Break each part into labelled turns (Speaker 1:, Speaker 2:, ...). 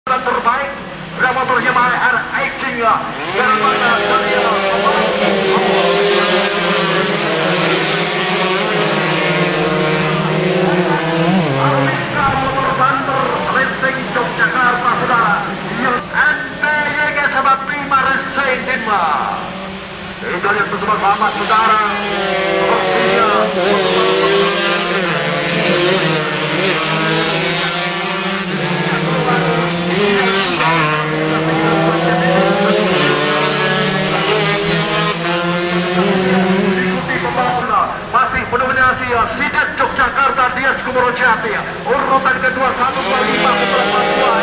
Speaker 1: terbaik motor Yamaha R-King dari mana Daniel Armika motor Banter Racing Yogyakarta saudara yang NBYG sama Prima Racing Denmark itu yang bersama saudara sepertinya masih mendominasi Sidat Yogyakarta Dias Kumorojati urutan kedua 125 beberapa dua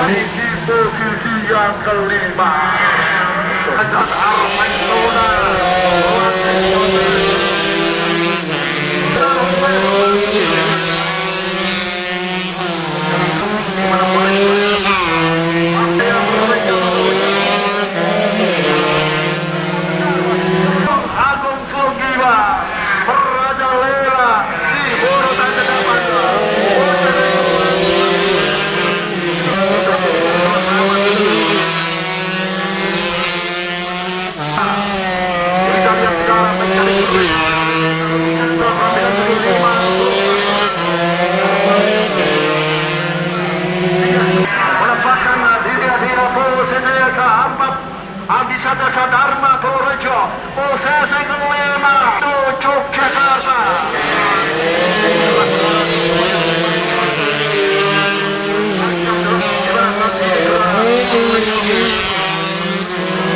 Speaker 1: di posisi yang kelima dan Arman Sona Agung Sugiwa Raja Lela di urutan ke-8 melepaskan diri posisi keempat Adi Sadasa Dharma Purworejo posisi kelima Yogyakarta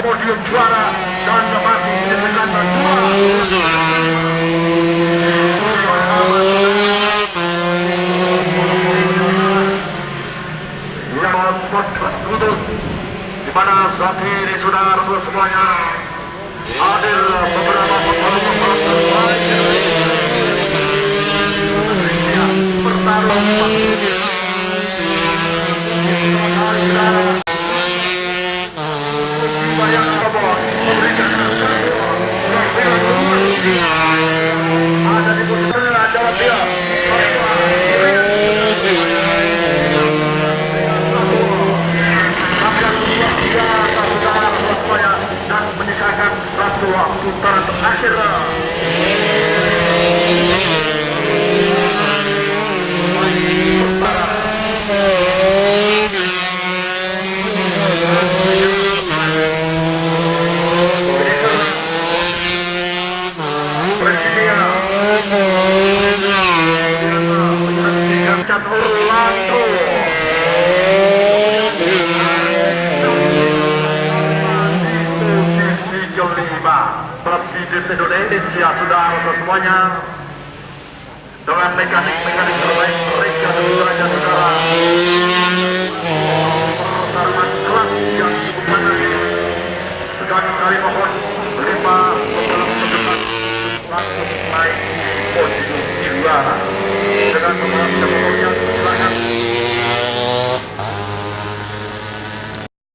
Speaker 1: podium juara dan masih dengan di mana saat ini saudara semuanya hadir beberapa pembalap terbaik bertarung ada di posisi adalah dia dan menyisakan satu putaran terakhir. Orlando Presiden Indonesia saudara semuanya dengan mekanik terbaik mereka saudara pertarungan kelas yang cukup menarik sekali mohon 5 pembalap terdepan langsung naik posisi juara.